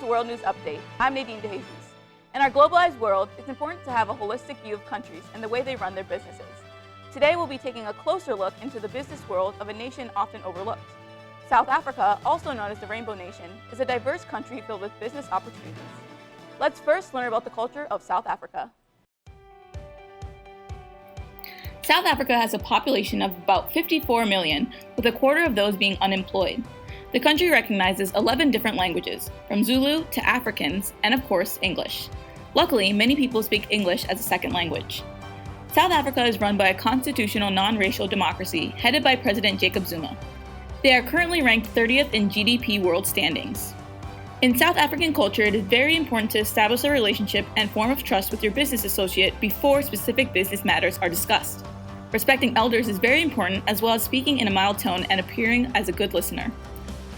World News Update. I'm Nadine DeJesus. In our globalized world, it's important to have a holistic view of countries and the way they run their businesses. Today, we'll be taking a closer look into the business world of a nation often overlooked. South Africa, also known as the Rainbow Nation, is a diverse country filled with business opportunities. Let's first learn about the culture of South Africa. South Africa has a population of about 54 million, with a quarter of those being unemployed. The country recognizes 11 different languages, from Zulu to Afrikaans, and of course, English. Luckily, many people speak English as a second language. South Africa is run by a constitutional non-racial democracy headed by President Jacob Zuma. They are currently ranked 30th in GDP world standings. In South African culture, it is very important to establish a relationship and form of trust with your business associate before specific business matters are discussed. Respecting elders is very important, as well as speaking in a mild tone and appearing as a good listener.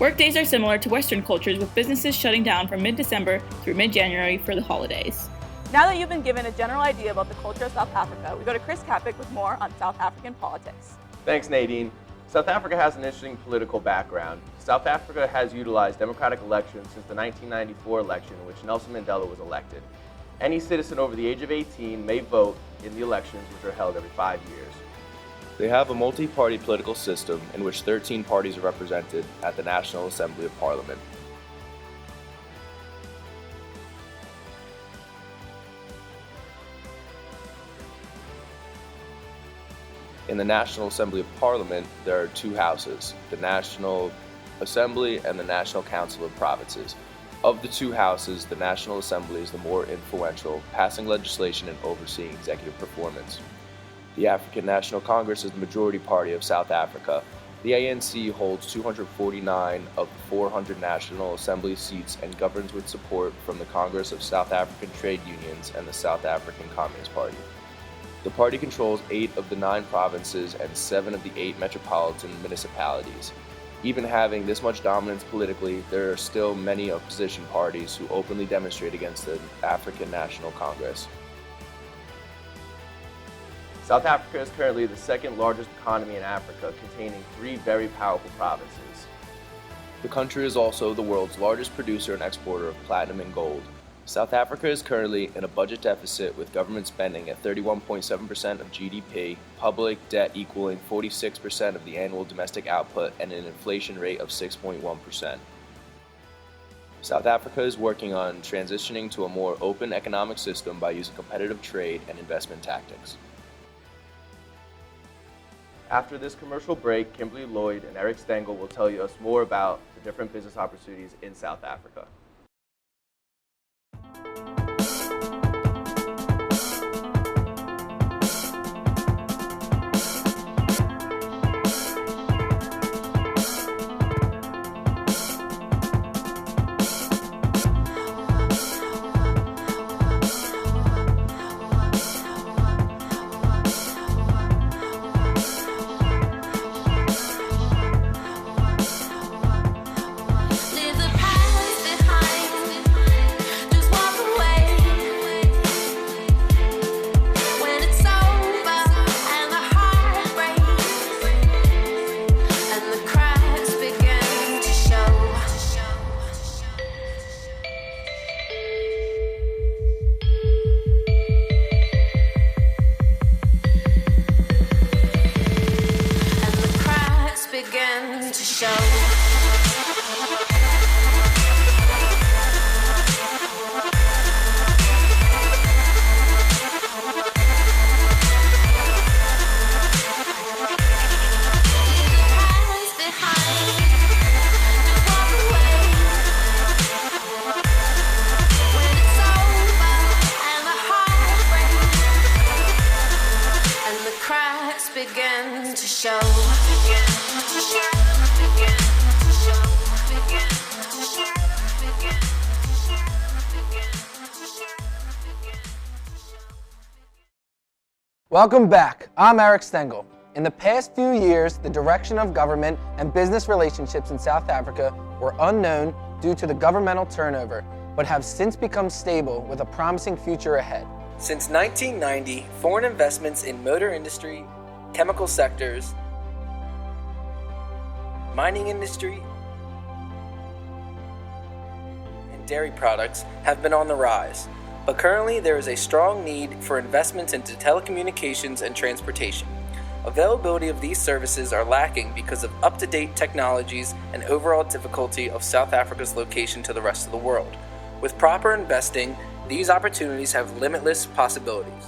Workdays are similar to Western cultures, with businesses shutting down from mid-December through mid-January for the holidays. Now that you've been given a general idea about the culture of South Africa, we go to Chris Kapik with more on South African politics. Thanks, Nadine. South Africa has an interesting political background. South Africa has utilized democratic elections since the 1994 election in which Nelson Mandela was elected. Any citizen over the age of 18 may vote in the elections, which are held every 5 years. They have a multi-party political system in which 13 parties are represented at the National Assembly of Parliament. In the National Assembly of Parliament, there are two houses, the National Assembly and the National Council of Provinces. Of the two houses, the National Assembly is the more influential, passing legislation and overseeing executive performance. The African National Congress is the majority party of South Africa. The ANC holds 249 of the 400 National Assembly seats and governs with support from the Congress of South African Trade Unions and the South African Communist Party. The party controls 8 of the 9 provinces and 7 of the 8 metropolitan municipalities. Even having this much dominance politically, there are still many opposition parties who openly demonstrate against the African National Congress. South Africa is currently the second largest economy in Africa, containing 3 very powerful provinces. The country is also the world's largest producer and exporter of platinum and gold. South Africa is currently in a budget deficit, with government spending at 31.7% of GDP, public debt equaling 46% of the annual domestic output, and an inflation rate of 6.1%. South Africa is working on transitioning to a more open economic system by using competitive trade and investment tactics. After this commercial break, Kimberly Lloyd and Eric Stengel will tell us more about the different business opportunities in South Africa. Welcome back. I'm Eric Stengel. In the past few years, the direction of government and business relationships in South Africa were unknown due to the governmental turnover, but have since become stable with a promising future ahead. Since 1990, foreign investments in motor industry, chemical sectors, mining industry, and dairy products have been on the rise, but currently there is a strong need for investments into telecommunications and transportation. Availability of these services are lacking because of up-to-date technologies and overall difficulty of South Africa's location to the rest of the world. With proper investing, these opportunities have limitless possibilities.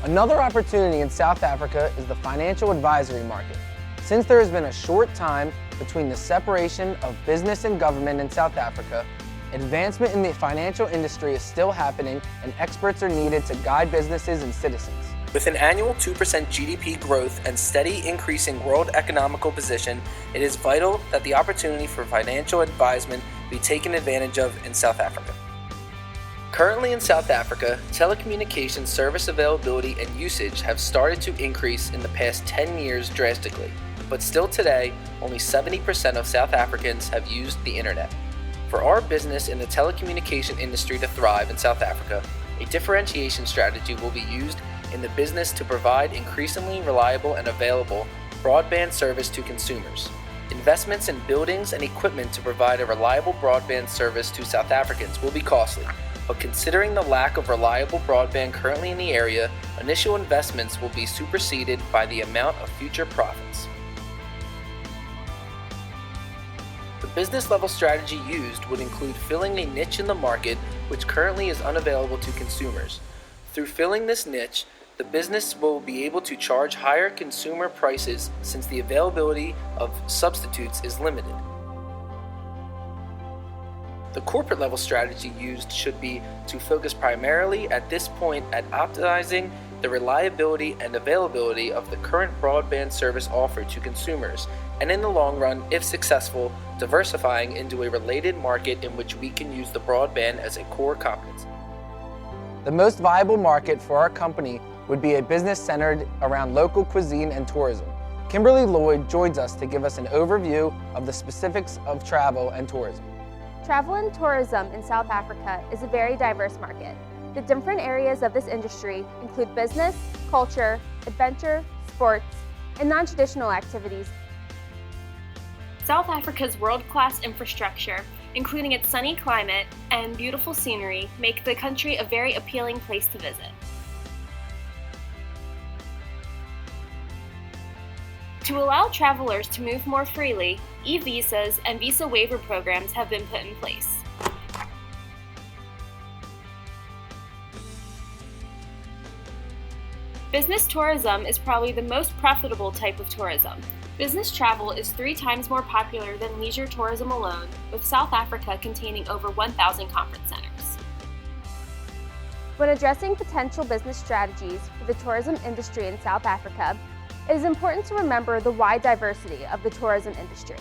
Another opportunity in South Africa is the financial advisory market. Since there has been a short time between the separation of business and government in South Africa, advancement in the financial industry is still happening and experts are needed to guide businesses and citizens. With an annual 2% GDP growth and steady increasing world economical position, it is vital that the opportunity for financial advisement be taken advantage of in South Africa. Currently in South Africa, telecommunications service availability and usage have started to increase in the past 10 years drastically, but still today, only 70% of South Africans have used the internet. For our business in the telecommunication industry to thrive in South Africa, a differentiation strategy will be used in the business to provide increasingly reliable and available broadband service to consumers. Investments in buildings and equipment to provide a reliable broadband service to South Africans will be costly, but considering the lack of reliable broadband currently in the area, initial investments will be superseded by the amount of future profits. The business level strategy used would include filling a niche in the market which currently is unavailable to consumers. Through filling this niche, the business will be able to charge higher consumer prices since the availability of substitutes is limited. The corporate level strategy used should be to focus primarily at this point at optimizing the reliability and availability of the current broadband service offered to consumers, and in the long run, if successful, diversifying into a related market in which we can use the broadband as a core competency. The most viable market for our company would be a business centered around local cuisine and tourism. Kimberly Lloyd joins us to give us an overview of the specifics of travel and tourism. Travel and tourism in South Africa is a very diverse market. The different areas of this industry include business, culture, adventure, sports, and non-traditional activities. South Africa's world-class infrastructure, including its sunny climate and beautiful scenery, make the country a very appealing place to visit. To allow travelers to move more freely, e-visas and visa waiver programs have been put in place. Business tourism is probably the most profitable type of tourism. Business travel is 3 times more popular than leisure tourism alone, with South Africa containing over 1,000 conference centers. When addressing potential business strategies for the tourism industry in South Africa, it is important to remember the wide diversity of the tourism industry.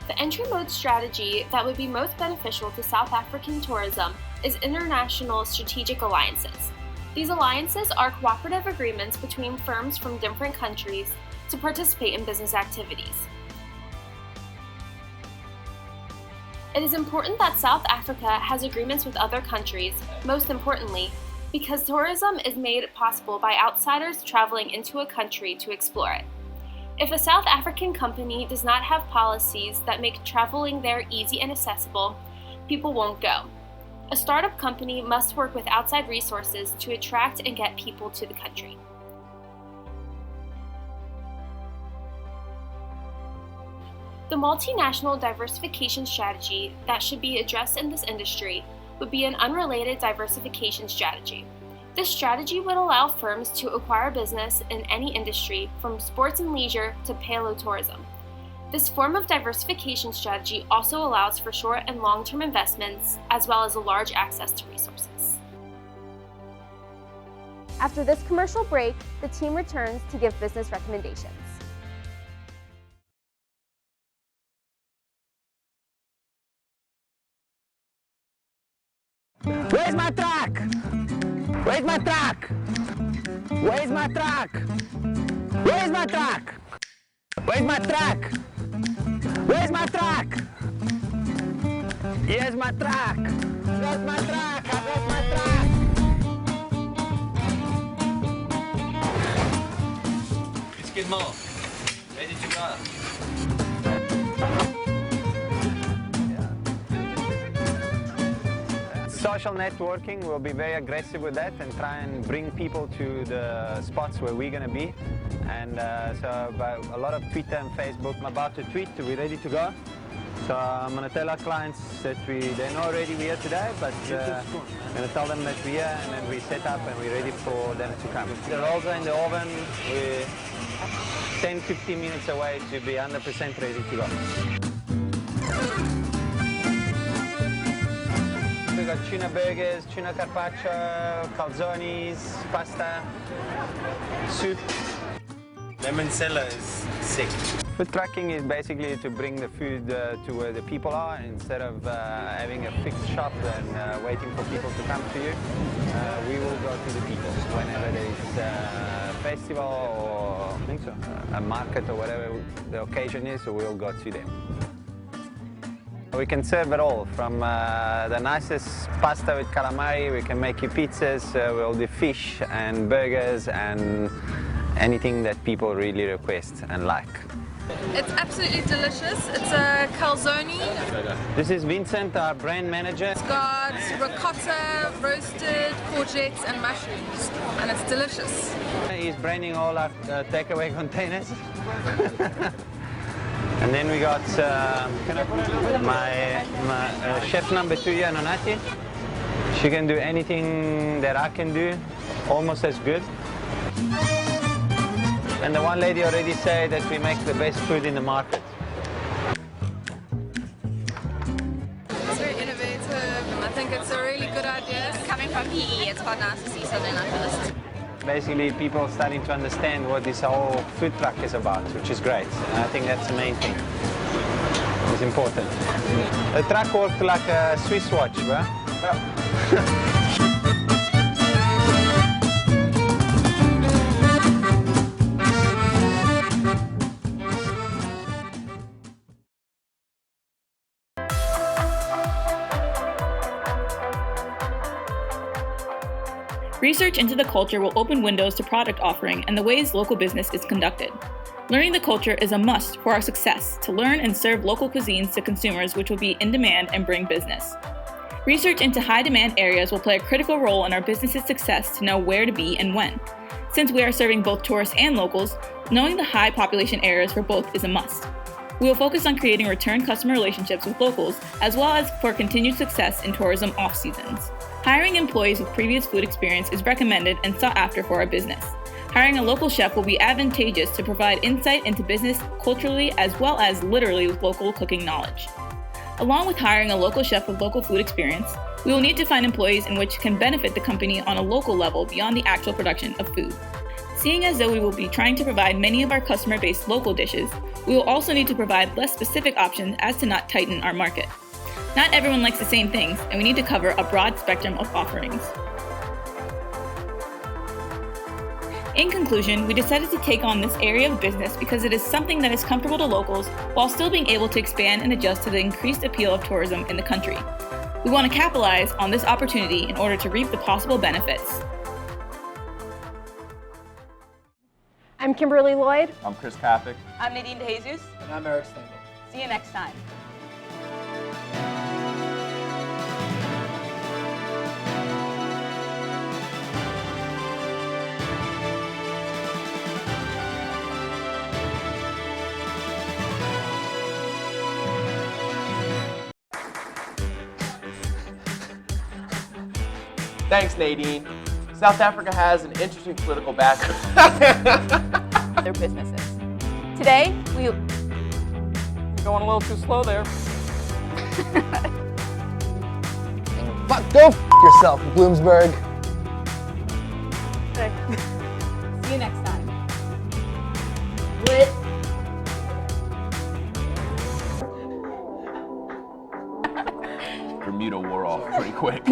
The entry mode strategy that would be most beneficial to South African tourism is international strategic alliances. These alliances are cooperative agreements between firms from different countries to participate in business activities. It is important that South Africa has agreements with other countries, most importantly, because tourism is made possible by outsiders traveling into a country to explore it. If a South African company does not have policies that make traveling there easy and accessible, people won't go. A startup company must work with outside resources to attract and get people to the country. The multinational diversification strategy that should be addressed in this industry would be an unrelated diversification strategy. This strategy would allow firms to acquire business in any industry, from sports and leisure to paleo-tourism. This form of diversification strategy also allows for short and long-term investments, as well as a large access to resources. After this commercial break, the team returns to give business recommendations. Where's my truck? Where's my truck? Where's my truck? Where's my truck? Where's my truck? Where's my truck? Here's my truck. Where's my truck? Where's my truck? It's good, Mark. Where did you go? social networking. We'll be very aggressive with that and try and bring people to the spots where we're going to be. And so a lot of Twitter and Facebook. I'm about to tweet, we're ready to go. So I'm going to tell our clients that they're not already here today, but I'm going to tell them that we're here and then we set up and we're ready for them to come. The rolls are in the oven. We're 10-15 minutes away to be 100% ready to go. We've got tuna burgers, tuna carpaccio, calzones, pasta, soup. Lemon cellar is sick. Food trucking is basically to bring the food to where the people are instead of having a fixed shop and waiting for people to come to you. We will go to the people whenever there is a festival or a market or whatever the occasion is, so we'll go to them. We can serve it all, from the nicest pasta with calamari, we can make you pizzas, we'll do fish and burgers and anything that people really request and like. It's absolutely delicious. It's a calzone. This is Vincent, our brand manager. It's got ricotta, roasted courgettes and mushrooms, and it's delicious. He's branding all our takeaway containers. And then we got my chef number 2 here, Nonati. She can do anything that I can do, almost as good. And the one lady already said that we make the best food in the market. It's very innovative. I think it's a really good idea. Coming from PE, it's quite nice to see something like this. Basically, people are starting to understand what this whole food truck is about, which is great. And I think that's the main thing. It's important. The truck worked like a Swiss watch, bro. Research into the culture will open windows to product offering and the ways local business is conducted. Learning the culture is a must for our success to learn and serve local cuisines to consumers which will be in demand and bring business. Research into high-demand areas will play a critical role in our business's success to know where to be and when. Since we are serving both tourists and locals, knowing the high population areas for both is a must. We will focus on creating return customer relationships with locals, as well as for continued success in tourism off-seasons. Hiring employees with previous food experience is recommended and sought after for our business. Hiring a local chef will be advantageous to provide insight into business culturally as well as literally with local cooking knowledge. Along with hiring a local chef with local food experience, we will need to find employees in which can benefit the company on a local level beyond the actual production of food. Seeing as though we will be trying to provide many of our customer-based local dishes, we will also need to provide less specific options as to not tighten our market. Not everyone likes the same things, and we need to cover a broad spectrum of offerings. In conclusion, we decided to take on this area of business because it is something that is comfortable to locals while still being able to expand and adjust to the increased appeal of tourism in the country. We want to capitalize on this opportunity in order to reap the possible benefits. I'm Kimberly Lloyd. I'm Chris Kapik. I'm Nadine DeJesus. And I'm Eric Stengel. See you next time. Thanks, Nadine. South Africa has an interesting political background. Their businesses. Today, You're going a little too slow there. Go f yourself, Bloomsburg. See you next time. Bermuda wore off pretty quick.